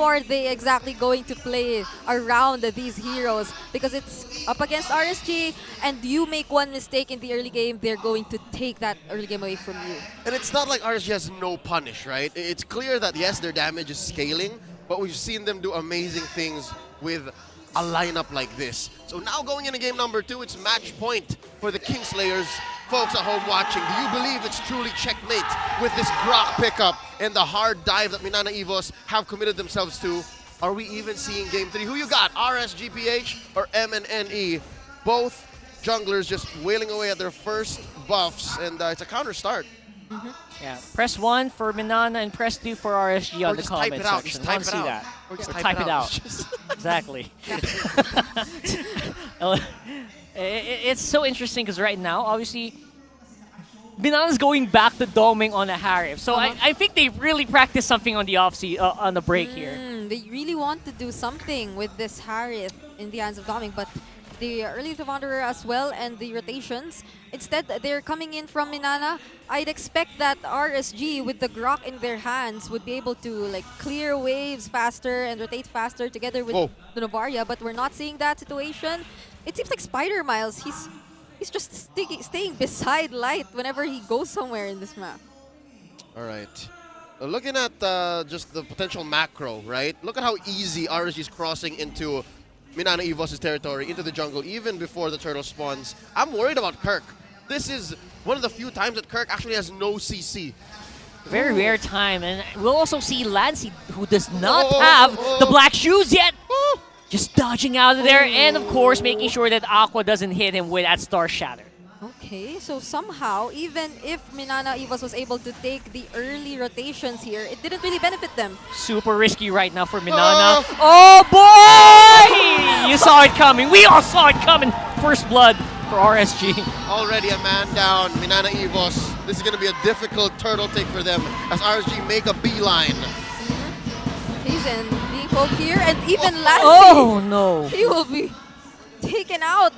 are they exactly going to play around these heroes? Because it's up against RSG, and you make one mistake in the early game, they're going to take that early game away from you. And it's not like RSG has no punish, right? It's clear that, yes, their damage is scaling, but we've seen them do amazing things with a lineup like this. So now going into game number 2, it's match point for the Kingslayers. Folks at home watching, do you believe it's truly checkmate with this Grok pickup and the hard dive that Minana EVOS have committed themselves to? Are we even seeing game 3? Who you got, RSGPH or MNNE? Both junglers just wailing away at their first buffs, and it's a counter start. Yeah, press 1 for Minana and press 2 for RSG on the comment section. Just type it out. That. Or just type it out. Exactly. It's so interesting because right now, obviously, Minana's going back to doming on a Harif. So I think they really practiced something on the on the break here. They really want to do something with this Harith in the hands of doming, but the early to Wanderer as well and the rotations, instead they're coming in from Minana. I'd expect that RSG with the Grok in their hands would be able to like clear waves faster and rotate faster together with the Novaria, but we're not seeing that situation. It seems like Spider Miles, he's just staying beside Light whenever he goes somewhere in this map. All right. Looking at just the potential macro, right? Look at how easy RSG is crossing into Minana EVOS' territory, into the jungle, even before the turtle spawns. I'm worried about Kirk. This is one of the few times that Kirk actually has no CC. Very rare time, and we'll also see Lancey, who does not have the black shoes yet. Just dodging out of there, and of course making sure that Aqua doesn't hit him with that Star Shatter. Okay, so somehow, even if Minana EVOS was able to take the early rotations here, it didn't really benefit them. Super risky right now for Minana. Oh boy! You saw it coming. We all saw it coming. First blood for RSG. Already a man down, Minana EVOS. This is going to be a difficult turtle take for them as RSG make a beeline. He's in being poked here, and even Lancey, oh no, he will be taken out.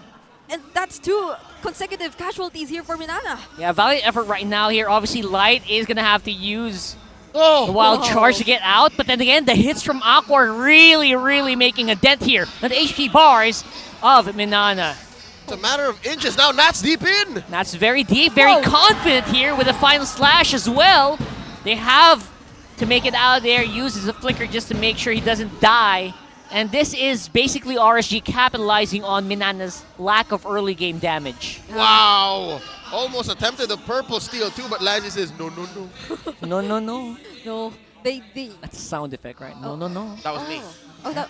And that's 2 consecutive casualties here for Minana. Yeah, valiant effort right now here. Obviously, Light is going to have to use the wild charge to get out. But then again, the hits from Aqua are really making a dent here on the HP bars of Minana. It's a matter of inches now. Nats deep in. Nats very deep, very confident here with a final slash as well. They have to make it out of there, uses a flicker just to make sure he doesn't die. And this is basically RSG capitalizing on Minana's lack of early game damage. Wow! Almost attempted the purple steal too, but Lancey says no. No, they. That's a sound effect, right? No. That was me. That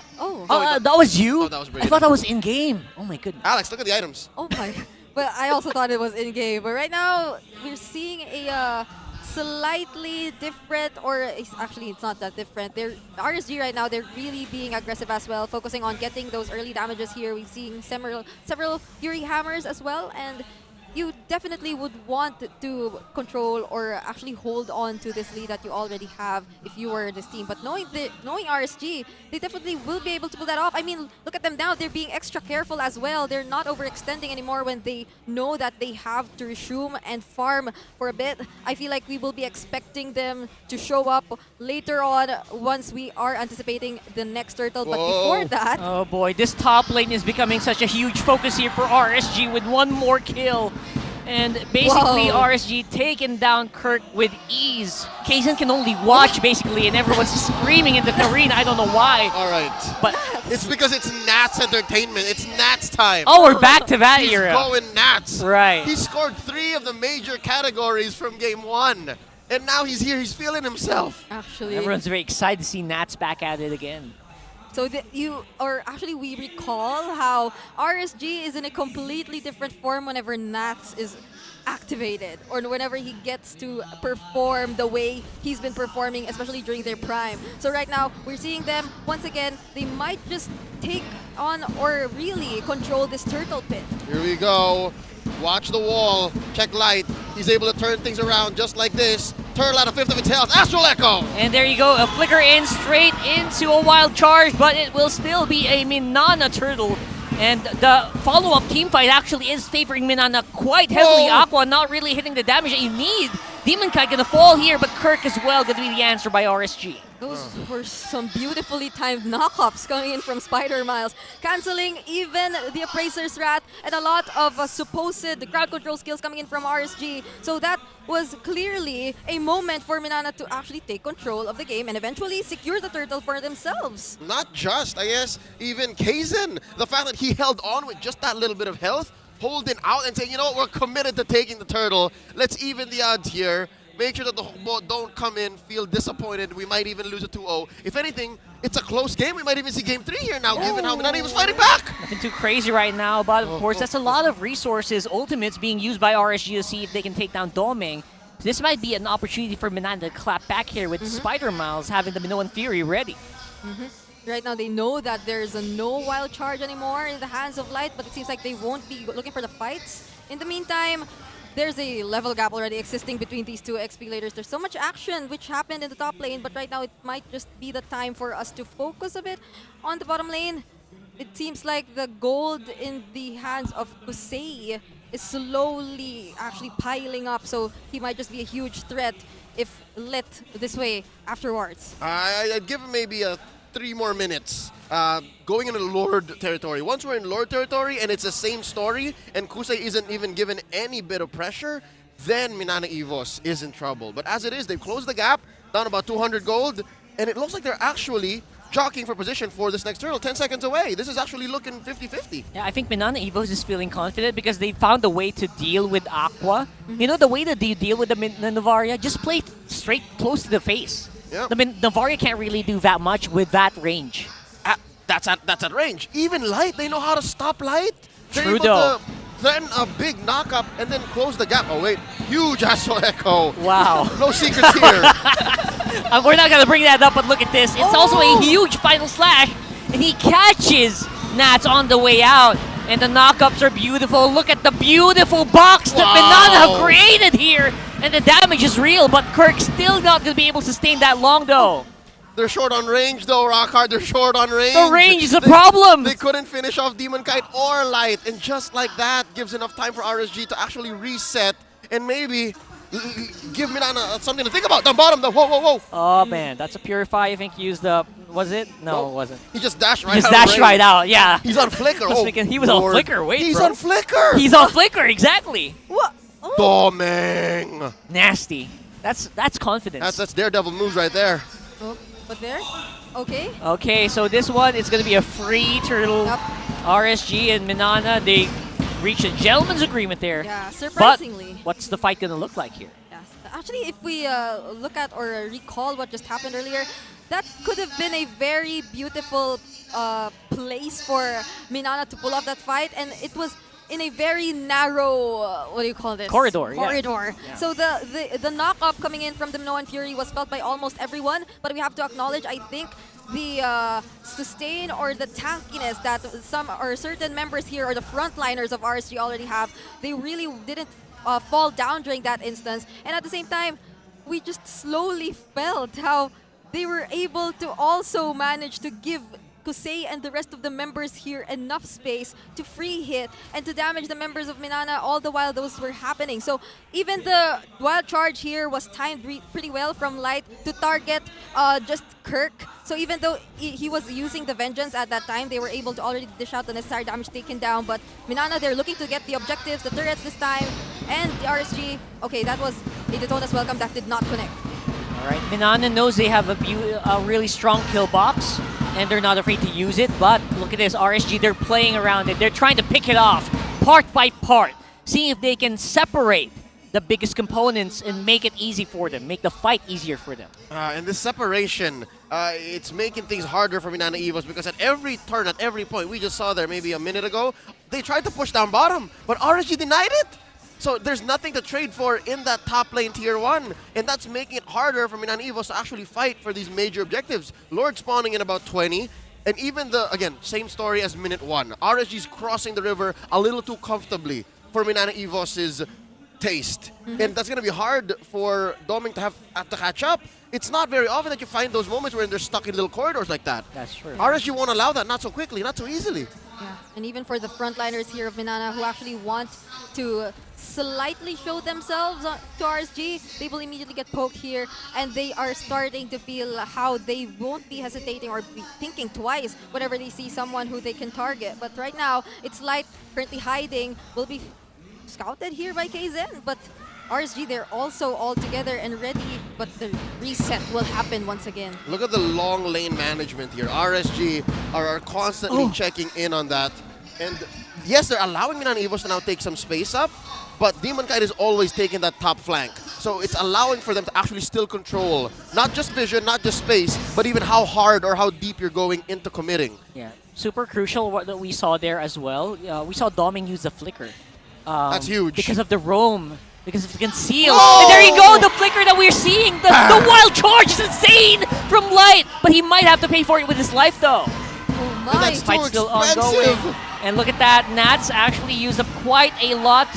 was you? Oh, that was I thought that was in game. Oh my goodness. Alex, look at the items. Oh my. But I also thought it was in game. But right now, we're seeing a slightly different, or actually it's not that different. They're RSG right now, they're really being aggressive as well, focusing on getting those early damages here. We've seen several Fury Hammers as well, and you definitely would want to control or actually hold on to this lead that you already have if you were this team. But knowing RSG, they definitely will be able to pull that off. I mean, look at them now. They're being extra careful as well. They're not overextending anymore when they know that they have to resume and farm for a bit. I feel like we will be expecting them to show up later on once we are anticipating the next turtle. But before that... Oh boy, this top lane is becoming such a huge focus here for RSG with one more kill. And basically, RSG taking down Kirk with ease. Kaizen can only watch, basically, and everyone's screaming in the arena. I don't know why. All right. But it's because it's Nats entertainment. It's Nats time. Oh, we're back to that era. He's going Nats. Right. He scored 3 of the major categories from game 1. And now he's here. He's feeling himself. Actually, everyone's very excited to see Nats back at it again. So we recall how RSG is in a completely different form whenever Nats is activated or whenever he gets to perform the way he's been performing, especially during their prime. So right now, we're seeing them, once again, they might just take on or really control this turtle pit. Here we go. Watch the wall. Check Light. He's able to turn things around just like this. Turtle at a 5th of its health. Astral Echo! And there you go. A flicker in straight into a wild charge, but it will still be a Minana turtle. And the follow-up team fight actually is favoring Minana quite heavily. Aqua not really hitting the damage that you need Demon Kite gonna fall here, but Kirk as well gonna be the answer by RSG. Those were some beautifully timed knockups coming in from Spider Miles, canceling even the Appraiser's Wrath and a lot of supposed crowd control skills coming in from RSG. So that was clearly a moment for Minana to actually take control of the game and eventually secure the turtle for themselves. Not just, I guess, even Kaizen. The fact that he held on with just that little bit of health, holding out and saying, you know what, we're committed to taking the turtle. Let's even the odds here. Make sure that the boat don't come in, feel disappointed. We might even lose a 2-0. If anything, it's a close game. We might even see game 3 here now, given how Minana was fighting back. Nothing too crazy right now, but of course, that's a lot of resources, ultimates being used by RSG to see if they can take down Doming. So this might be an opportunity for Minana to clap back here with Spider Miles having the Minoan Fury ready. Right now, they know that there's no wild charge anymore in the hands of Light, but it seems like they won't be looking for the fights. In the meantime, there's a level gap already existing between these two XP leaders. There's so much action which happened in the top lane, but right now it might just be the time for us to focus a bit on the bottom lane. It seems like the gold in the hands of Kusei is slowly actually piling up, so he might just be a huge threat if lit this way afterwards. I'd give him maybe 3 more minutes going into Lord territory. Once we're in Lord territory and it's the same story and Kusei isn't even given any bit of pressure, then Minana EVOS is in trouble. But as it is, they've closed the gap, down about 200 gold, and it looks like they're actually jockeying for position for this next turtle, 10 seconds away. This is actually looking 50-50. Yeah, I think Minana EVOS is feeling confident because they found a way to deal with Aqua. You know, the way that they deal with the Navaria, just play straight close to the face. Yeah. The Navaria can't really do that much with that range. That's at range. Even Light, they know how to stop Light. They're True able though. to threaten a big knockup and then close the gap. Oh wait, huge Astral Echo. Wow. No secrets here. We're not going to bring that up, but look at this. It's also a huge final slash, and he catches Nats on the way out. And the knockups are beautiful. Look at the beautiful box that Minana have created here. And the damage is real, but Kirk's still not going to be able to sustain that long, though. They're short on range though, Rockhard. They're short on range. The range is a problem. They couldn't finish off Demon Kite or Light. And just like that, gives enough time for RSG to actually reset and maybe give Minana something to think about. The bottom, whoa. Oh, man. That's a Purify. I think he used the... Was it? No, it wasn't. He just dashed right He out. just dashed right out, yeah. He's on Flicker. I was thinking he was on Flicker. Wait, He's bro. on Flicker. He's on Flicker, exactly. What? Oh. Doming. Nasty. That's confidence. That's Daredevil moves right there. Oh, but there? Okay. Okay, so this one is going to be a free turtle. Yep. RSG and Minana, they reached a gentleman's agreement there. Yeah, surprisingly. But what's the fight going to look like here? Yes. Actually, if we look at or recall what just happened earlier, that could have been a very beautiful place for Minana to pull off that fight, and it was in a very narrow, what do you call this? Corridor. Yeah. So the knock-up coming in from the Minoan Fury was felt by almost everyone, but we have to acknowledge, I think, the sustain or the tankiness that some or certain members here or the frontliners of RSG already have. They really didn't fall down during that instance, and at the same time, we just slowly felt how they were able to also manage to give Kusei and the rest of the members here enough space to free hit and to damage the members of Minana all the while those were happening. So even the wild charge here was timed pretty well from Light to target just Kirk. So even though he was using the Vengeance at that time, they were able to already dish out the necessary damage taken down. But Minana, they're looking to get the objectives, the turrets this time, and the RSG. Okay, that was a Daytona's Welcome that did not connect. All right, Minana knows they have a really strong kill box, and they're not afraid to use it. But look at this, RSG, they're playing around it. They're trying to pick it off part by part, seeing if they can separate the biggest components and make it easy for them, make the fight easier for them. And this separation, it's making things harder for Minana EVOS because at every turn, at every point, we just saw there maybe a minute ago, they tried to push down bottom, but RSG denied it. So there's nothing to trade for in that top lane tier 1, and that's making it harder for Minana EVOS to actually fight for these major objectives. Lord spawning in about 20, and even again, same story as minute 1. RSG's crossing the river a little too comfortably for Minana EVOS's taste. And that's going to be hard for Doming to have to catch up. It's not very often that you find those moments where they're stuck in little corridors like that. That's true. RSG won't allow that, not so quickly, not so easily. Yeah. And even for the frontliners here of Minana who actually want to slightly show themselves to RSG, they will immediately get poked here, and they are starting to feel how they won't be hesitating or be thinking twice whenever they see someone who they can target. But right now, it's Light currently hiding, will be scouted here by KZen, but RSG, they're also all together and ready, but the reset will happen once again. Look at the long lane management here. RSG are constantly checking in on that. And yes, they're allowing Minana EVOS to now take some space up, but Demon Kite is always taking that top flank. So it's allowing for them to actually still control not just vision, not just space, but even how hard or how deep you're going into committing. Yeah, super crucial what that we saw there as well. We saw Doming use the flicker. That's huge. Because of the roam. Because of the conceal. Oh! And there you go, the flicker that we're seeing. The wild charge is insane from Light. But he might have to pay for it with his life though. Oh And my! that's Fight's too still expensive. ongoing. And look at that, Nats actually used up quite a lot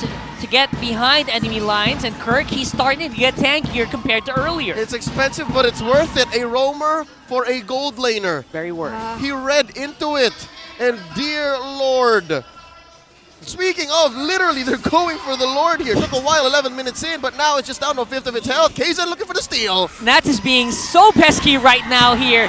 to get behind enemy lines. And Kirk, he's starting to get tankier compared to earlier. It's expensive, but it's worth it. A roamer for a gold laner. Very worth. He read into it. And dear Lord. Speaking of, literally, they're going for the Lord here. Took a while, 11 minutes in, but now it's just down to a fifth of its health. KZen looking for the steal. Nats is being so pesky right now here.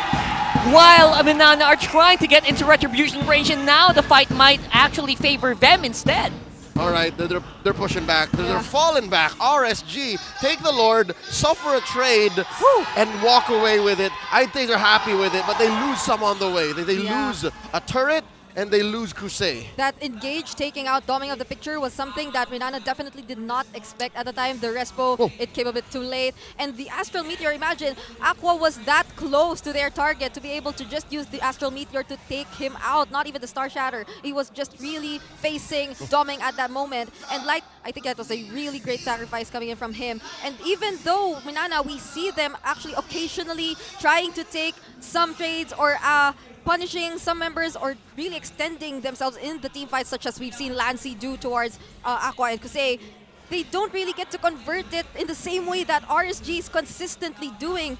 While Minana are trying to get into retribution range, and now the fight might actually favor them instead. All right, they're pushing back. They're Yeah. falling back. RSG, take the Lord, suffer a trade, and walk away with it. I think they're happy with it, but they lose some on the way. They Yeah. lose a turret, and they lose Crusade. That engage taking out Doming of the picture was something that Minana definitely did not expect at the time. The Respo, Oh. it came a bit too late. And the Astral Meteor, imagine, Aqua was that close to their target to be able to just use the Astral Meteor to take him out, not even the Star Shatter. He was just really facing Doming at that moment. And Light, I think that was a really great sacrifice coming in from him. And even though Minana, we see them actually occasionally trying to take some trades or punishing some members or really extending themselves in the team fights, such as we've seen Lancy do towards Aqua and Kusei, they don't really get to convert it in the same way that RSG is consistently doing.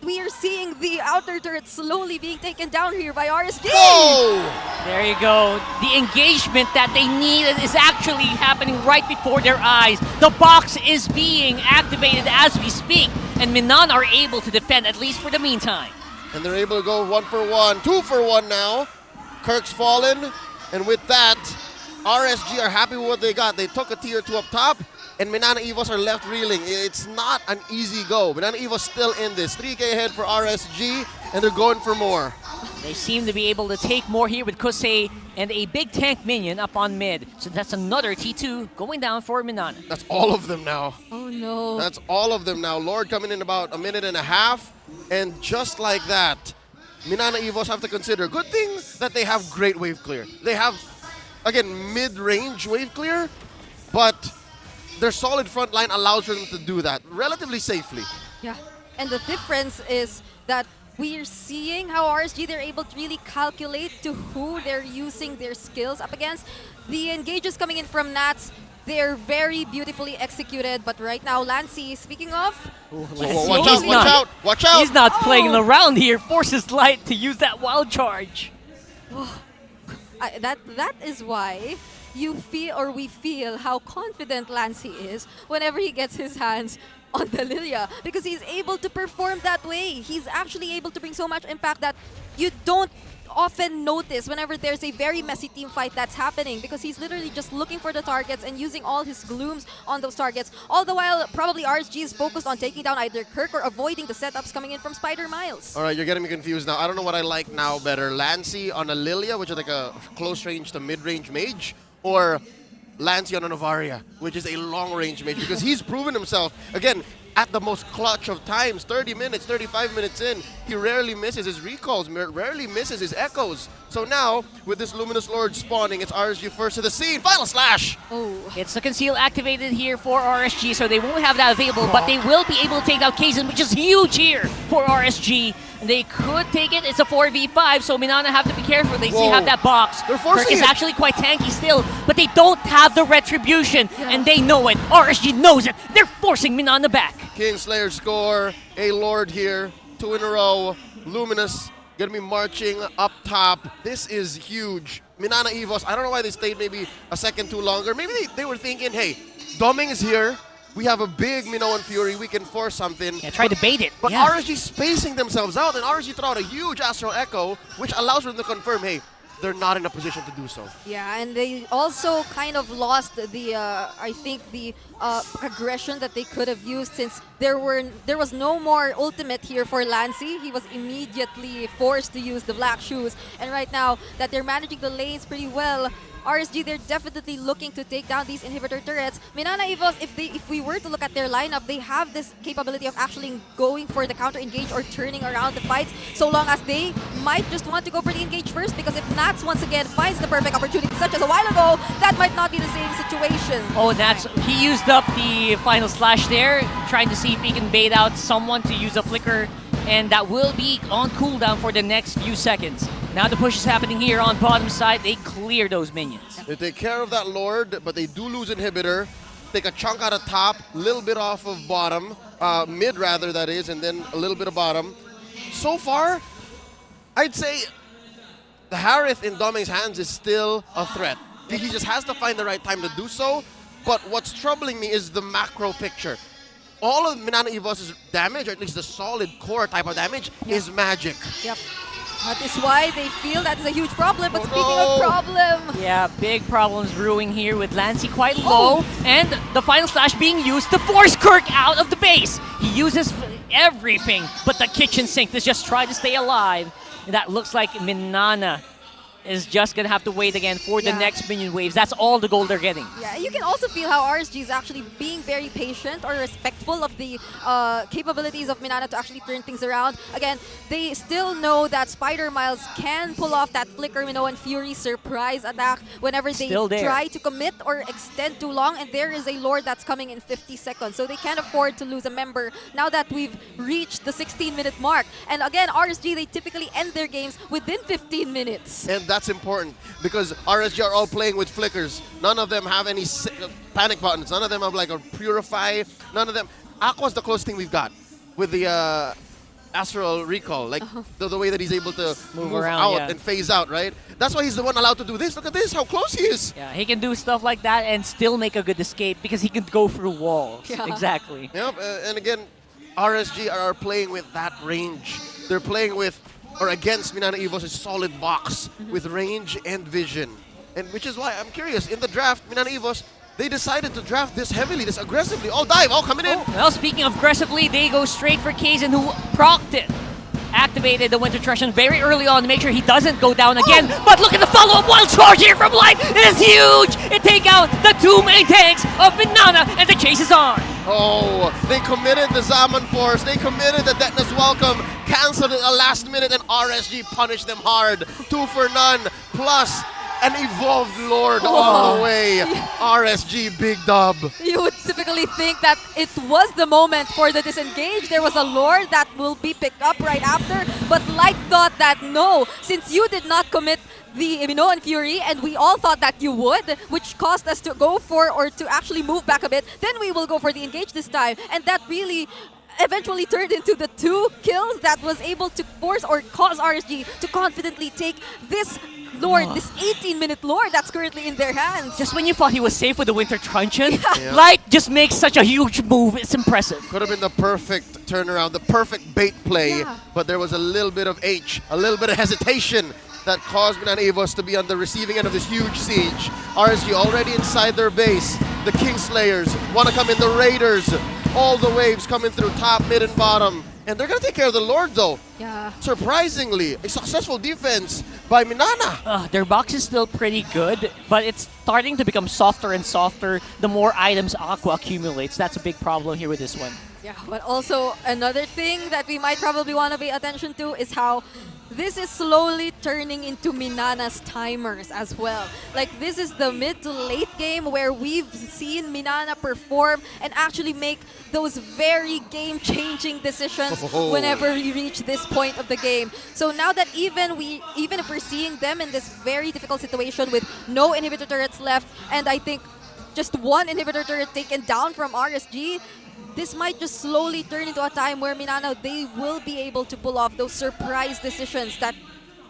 We are seeing the outer turret slowly being taken down here by RSG. Oh! There you go. The engagement that they need is actually happening right before their eyes. The box is being activated as we speak, and Minan are able to defend, at least for the meantime. And they're able to go 1 for 1, 2 for 1 now. Kirk's fallen, and with that, RSG are happy with what they got. They took a tier 2 up top, and Minana EVOS are left reeling. It's not an easy go. Minana EVOS still in this. 3K ahead for RSG, and they're going for more. They seem to be able to take more here with Kusei and a big tank minion up on mid. So that's another T2 going down for Minana. That's all of them now. Oh no. That's all of them now. Lord coming in about a minute and a half, and just like that, Minana EVOS have to consider. Good thing that they have great wave clear. They have, again, mid-range wave clear, but their solid front line allows for them to do that relatively safely. Yeah, and the difference is that we're seeing how RSG, they're able to really calculate to who they're using their skills up against. The engages coming in from Nats, they're very beautifully executed, but right now, Lancy, speaking of, Whoa, Lancy, watch he's out, watch not- out, watch out! He's not playing Oh. around here. Forces Light to use that wild charge. that is why you feel, or we feel, how confident Lancy is whenever he gets his hands on the Lilia, because he's able to perform that way. He's actually able to bring so much impact that you don't often notice whenever there's a very messy team fight that's happening, because he's literally just looking for the targets and using all his glooms on those targets. All the while, probably RSG is focused on taking down either Kirk or avoiding the setups coming in from Spider Miles. All right, you're getting me confused now. I don't know what I like now better. Lancy on a Lilia, which is like a close range to mid-range mage, or Lancy on a Novaria, which is a long-range mage, because he's proven himself. Again, at the most clutch of times, 30 minutes, 35 minutes in, he rarely misses his recalls, rarely misses his echoes. So now, with this Luminous Lord spawning, it's RSG first to the scene. Final slash! Oh. It's the conceal activated here for RSG, so they won't have that available, but they will be able to take out KZen, which is huge here for RSG. They could take it. It's a 4v5, so Minana have to be careful. They still Whoa. have that box. They're forcing Kirk is it. actually quite tanky still, but they don't have the retribution, and they know it. RSG knows it. They're forcing Minana back. Kingslayer score, a Lord here, 2 in a row. Luminous gonna be marching up top. This is huge. Minana EVOS, I don't know why they stayed maybe a second too longer. Maybe they were thinking, hey, Doming is here. We have a big Minoan Fury. We can force something. Yeah, try to bait it. But yeah. RSG spacing themselves out, and RSG throw out a huge Astral Echo, which allows them to confirm, hey, they're not in a position to do so. Yeah, and they also kind of lost the, I think, the aggression that they could have used, since there was no more ultimate here for Lancy. He was immediately forced to use the black shoes. And right now that they're managing the lanes pretty well, RSG, they're definitely looking to take down these inhibitor turrets. Minana EVOS, if we were to look at their lineup, they have this capability of actually going for the counter engage or turning around the fights, so long as they might just want to go for the engage first, because if Nats once again finds the perfect opportunity, such as a while ago, that might not be the same situation. Oh, that's he used up the final slash there, trying to see if he can bait out someone to use a flicker, and that will be on cooldown for the next few seconds. Now the push is happening here on bottom side. They clear those minions. They take care of that Lord, but they do lose inhibitor. Take a chunk out of top, little bit off of bottom, mid rather that is, and then a little bit of bottom. So far, I'd say the Harith in Doming's hands is still a threat. He just has to find the right time to do so. But what's troubling me is the macro picture. All of Minana EVOS' damage, or at least the solid core type of damage, is magic. Yep. That is why they feel that is a huge problem. But Oh, speaking no. of problem, Yeah, big problems brewing here with Lancy quite low, and the final slash being used to force Kirk out of the base. He uses everything but the kitchen sink to just try to stay alive. And that looks like Minana is just gonna have to wait again for the Yeah. next minion waves. That's all the gold they're getting. yeah, you can also feel how RSG is actually being very patient or respectful of the capabilities of Minana to actually turn things around. Again, they still know that Spider Miles can pull off that Flicker Minoan Fury surprise attack whenever they Still there. try to commit or extend too long, and there is a Lord that's coming in 50 seconds. So they can't afford to lose a member now that we've reached the 16-minute mark. And again, RSG, they typically end their games within 15 minutes. And that's important because RSG are all playing with flickers. None of them have any panic buttons. None of them have like a purify. None of them. Aqua's the closest thing we've got with the Astral Recall. Like the way that he's able to move around, out yeah. and phase out, right? That's why he's the one allowed to do this. Look at this, how close he is. Yeah, he can do stuff like that and still make a good escape because he can go through walls. Yeah. Exactly. Yep, and again, RSG are playing with that range. They're playing with, or against Minana EVOS' solid box with range and vision. And which is why I'm curious, in the draft, Minana EVOS, they decided to draft this heavily, this aggressively. Oh, dive, oh, coming in. Well, speaking of aggressively, they go straight for Kazin, who procced it. Activated the Winter Truncheon very early on to make sure he doesn't go down again. But look at the follow-up wild charge here from Light. It is huge. It take out the two main tanks of Minana, and the chase is on. Oh, they committed the Zaman Force. They committed the Deathness Welcome. Canceled it at the last minute, and RSG punished them hard. 2 for none, plus an evolved Lord all the way. RSG, big dub. You would typically think that it was the moment for the disengage. There was a Lord that will be picked up right after, but Light thought that no, since you did not commit the Minoan Fury, and we all thought that you would, which caused us to go for, or to actually move back a bit, then we will go for the engage this time. And that really eventually turned into the 2 kills that was able to force or cause RSG to confidently take this Lord, this 18-minute Lord that's currently in their hands. Just when you thought he was safe with the Winter Truncheon, Yeah. Light just makes such a huge move. It's impressive. Could have been the perfect turnaround, the perfect bait play, Yeah. but there was a little bit of a little bit of hesitation that caused Minana EVOS to be on the receiving end of this huge siege. RSG already inside their base. The Kingslayers want to come in, the Raiders. All the waves coming through top, mid, and bottom. And they're going to take care of the Lord, though. Yeah. Surprisingly, a successful defense by Minana. Their box is still pretty good, but it's starting to become softer and softer the more items Aqua accumulates. That's a big problem here with this one. Yeah, but also another thing that we might probably want to pay attention to is how this is slowly turning into Minana's timers as well. Like, this is the mid to late game where we've seen Minana perform and actually make those very game-changing decisions Oh. whenever we reach this point of the game. So now that even if we're seeing them in this very difficult situation with no inhibitor turrets left, and I think just one inhibitor turret taken down from RSG, this might just slowly turn into a time where Minana, they will be able to pull off those surprise decisions that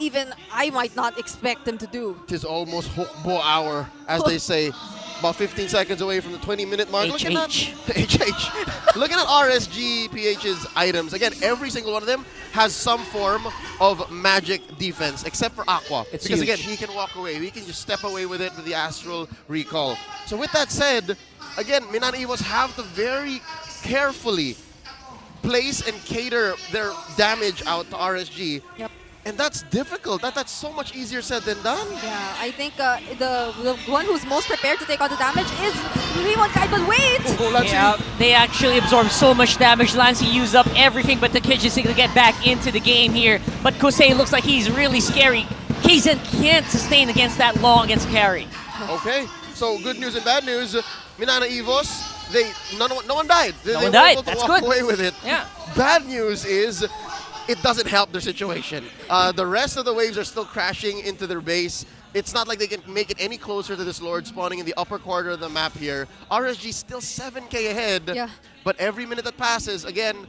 even I might not expect them to do. It is almost hukbo hour, as they say. About 15 seconds away from the 20-minute mark. Looking at HH. Looking at RSG PH's items, again, every single one of them has some form of magic defense, except for Aqua. It's because huge. again, he can walk away. He can just step away with it with the Astral Recall. So with that said, again, Minana EVOS have to very carefully place and cater their damage out to RSG. Yep. And that's difficult. That's so much easier said than done. Yeah, I think the one who's most prepared to take on the damage is Rimon Kai, but wait! Oh, let's Yeah, see. they actually absorb so much damage. Lancey used up everything, but the kid just to get back into the game here. But Kosei looks like he's really scary. Kaizen can't sustain against that long against carry. Okay, so good news and bad news. Minana EVOS, no one died. They one were died. able to That's walk good. away with it. Yeah. Bad news is it doesn't help their situation. The rest of the waves are still crashing into their base. It's not like they can make it any closer to this Lord spawning in the upper quarter of the map here. RSG still 7k ahead. Yeah. But every minute that passes, again,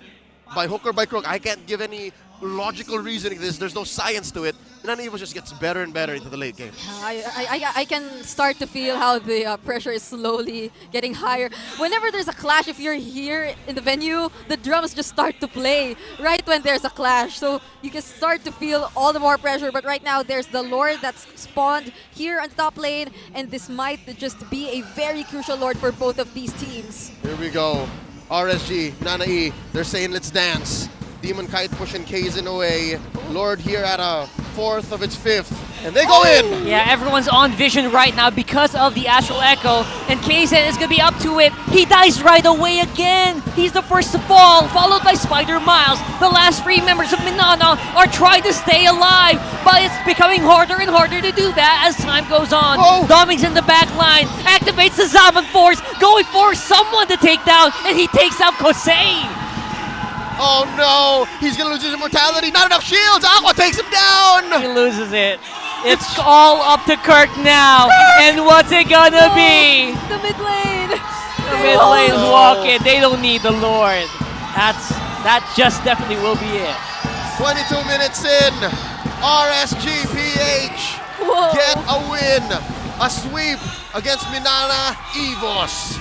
by hook or by crook, I can't give any logical reasoning to this. There's no science to it. Minana EVOS just gets better and better into the late game. I can start to feel how the pressure is slowly getting higher. Whenever there's a clash, if you're here in the venue, the drums just start to play right when there's a clash. So you can start to feel all the more pressure. But right now, there's the Lord that's spawned here on the top lane. And this might just be a very crucial Lord for both of these teams. Here we go. RSG, Nana E, they're saying let's dance. Demon Kite pushing Kaizen away. Lord here at a fourth of its fifth. And they go in! Yeah, everyone's on vision right now because of the Astral Echo, and Kaizen is going to be up to it. He dies right away again. He's the first to fall, followed by Spider Miles. The last three members of Minana are trying to stay alive, but it's becoming harder and harder to do that as time goes on. Oh. Doming's in the back line, activates the Zaman Force, going for someone to take down, and he takes out Kosei. Oh no! He's gonna lose his immortality. Not enough shields! Aqua takes him down! He loses it. It's all up to Kirk now. And what's it gonna be? The mid lane! The mid lane's no. walking. They don't need the Lord. That just definitely will be it. 22 minutes in. RSGPH Whoa. get a win. A sweep against Minana EVOS.